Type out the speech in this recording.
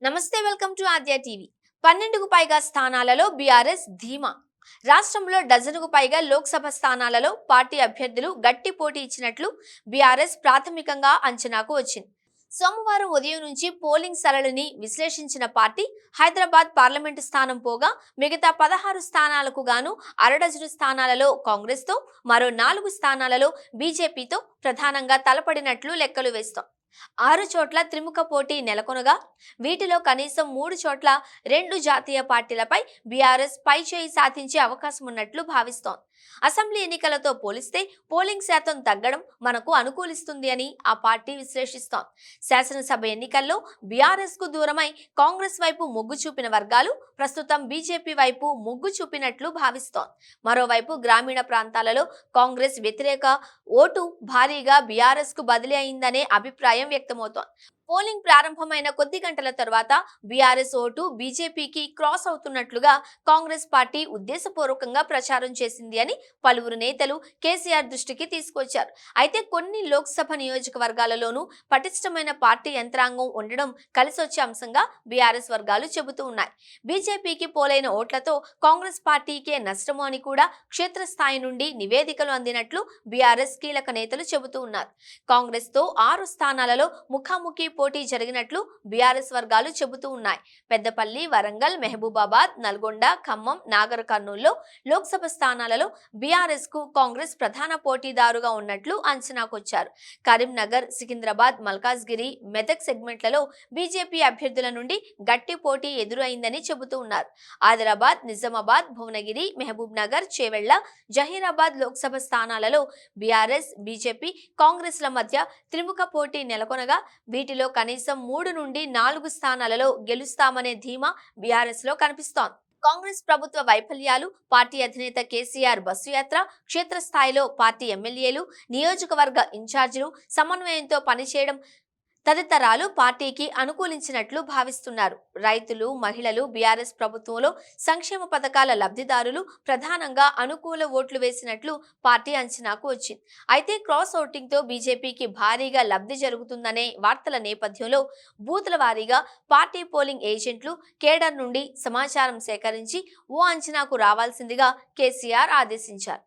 నమస్తే, welcome to Aadya TV. 12కు పైగా స్థానాలలో బీఆర్ఎస్ ధీమా. రాష్ట్రంలో డజనుకు పైగా లోక్సభ స్థానాలలో పార్టీ అభ్యర్థులు గట్టి పోటీ ఇచ్చినట్లు బీఆర్ఎస్ ప్రాథమికంగా అంచనాకు వచ్చింది. సోమవారం ఉదయం నుంచి పోలింగ్ సరళిని విశ్లేషించిన పార్టీ హైదరాబాద్ పార్లమెంటు స్థానం పోగా మిగతా 16 స్థానాలకు గాను అరడజను స్థానాలలో కాంగ్రెస్ తో, మరో 4 స్థానాలలో బీజేపీతో ప్రధానంగా తలపడినట్లు లెక్కలు వేస్తాం. 6 చోట్ల త్రిముఖ పోటీ నెలకొనగా వీటిలో కనీసం 3 చోట్ల 2 జాతీయ పార్టీలపై బీఆర్ఎస్ పైచేయి సాధించే అవకాశం ఉన్నట్లు భావిస్తోంది. అసెంబ్లీ ఎన్నికలతో పోలిస్తే పోలింగ్ శాతం తగ్గడం మనకు అనుకూలిస్తుంది అని ఆ పార్టీ విశ్లేషిస్తోంది. శాసనసభ ఎన్నికల్లో బీఆర్ఎస్ కు దూరమై కాంగ్రెస్ వైపు మొగ్గు చూపిన వర్గాలు ప్రస్తుతం బీజేపీ వైపు మొగ్గు చూపినట్లు భావిస్తోంది. మరోవైపు గ్రామీణ ప్రాంతాలలో కాంగ్రెస్ వ్యతిరేక ఓటు భారీగా బీఆర్ఎస్ కు బదిలీ అయిందనే అభిప్రాయం వ్యక్తమవుతోంది. పోలింగ్ ప్రారంభమైన కొద్ది గంటల తర్వాత బీఆర్ఎస్ ఓటు బీజేపీకి క్రాస్ అవుతున్నట్లుగా కాంగ్రెస్ పార్టీ ఉద్దేశపూర్వకంగా ప్రచారం చేసింది అని పలువురు నేతలు కేసీఆర్ దృష్టికి తీసుకొచ్చారు. అయితే కొన్ని లోక్సభ నియోజకవర్గాలలోనూ పటిష్టమైన పార్టీ యంత్రాంగం ఉండడం కలిసొచ్చే అంశంగా బీఆర్ఎస్ వర్గాలు చెబుతూ ఉన్నాయి. బీజేపీకి పోలైన ఓట్లతో కాంగ్రెస్ పార్టీకే నష్టము అని కూడా క్షేత్రస్థాయి నుండి నివేదికలు అందినట్లు బీఆర్ఎస్ కీలక నేతలు చెబుతూ ఉన్నారు. కాంగ్రెస్ తో 6 స్థానాలలో ముఖాముఖి పోటీ జరిగినట్లు బీఆర్ఎస్ వర్గాలు చెబుతూ ఉన్నాయి. పెద్దపల్లి, వరంగల్, మహబూబాబాద్, నల్గొండ, ఖమ్మం, నాగర్ కర్నూల్లో లోక్సభ స్థానాలలో బీఆర్ఎస్ కు కాంగ్రెస్ ప్రధాన పోటీదారుగా ఉన్నట్లు అంచనాకొచ్చారు. కరీంనగర్, సికింద్రాబాద్, మల్కాజ్గిరి, మెదక్ సెగ్మెంట్లలో బీజేపీ అభ్యర్థుల నుండి గట్టి పోటీ ఎదురైందని చెబుతూ ఉన్నారు. ఆదిలాబాద్, నిజామాబాద్, భువనగిరి, మహబూబ్ నగర్, చేవెళ్ల, జహీరాబాద్ లోక్సభ స్థానాలలో బీఆర్ఎస్, బీజేపీ, కాంగ్రెస్ల మధ్య త్రిముఖ పోటీ నెలకొనగా వీటిలో కనీసం 3 నుండి 4 స్థానాలలో గెలుస్తామనే ధీమా బీఆర్ఎస్ లో కనిపిస్తోంది. కాంగ్రెస్ ప్రభుత్వ వైఫల్యాలు, పార్టీ అధినేత కేసీఆర్ బస్సు యాత్ర, క్షేత్రస్థాయిలో పార్టీ ఎమ్మెల్యేలు, నియోజకవర్గ ఇన్ఛార్జీలు సమన్వయంతో పనిచేయడం తదితరాలు పార్టీకి అనుకూలించినట్లు భావిస్తున్నారు. రైతులు, మహిళలు బీఆర్ఎస్ ప్రభుత్వంలో సంక్షేమ పథకాల లబ్ధిదారులు ప్రధానంగా అనుకూల ఓట్లు వేసినట్లు పార్టీ అంచనాకు వచ్చింది. అయితే క్రాస్ ఓటింగ్ తో బీజేపీకి భారీగా లబ్ధి జరుగుతుందనే వార్తల నేపథ్యంలో బూతుల వారీగా పార్టీ పోలింగ్ ఏజెంట్లు, కేడర్ నుండి సమాచారం సేకరించి ఓ అంచనాకు రావాల్సిందిగా కేసీఆర్ ఆదేశించారు.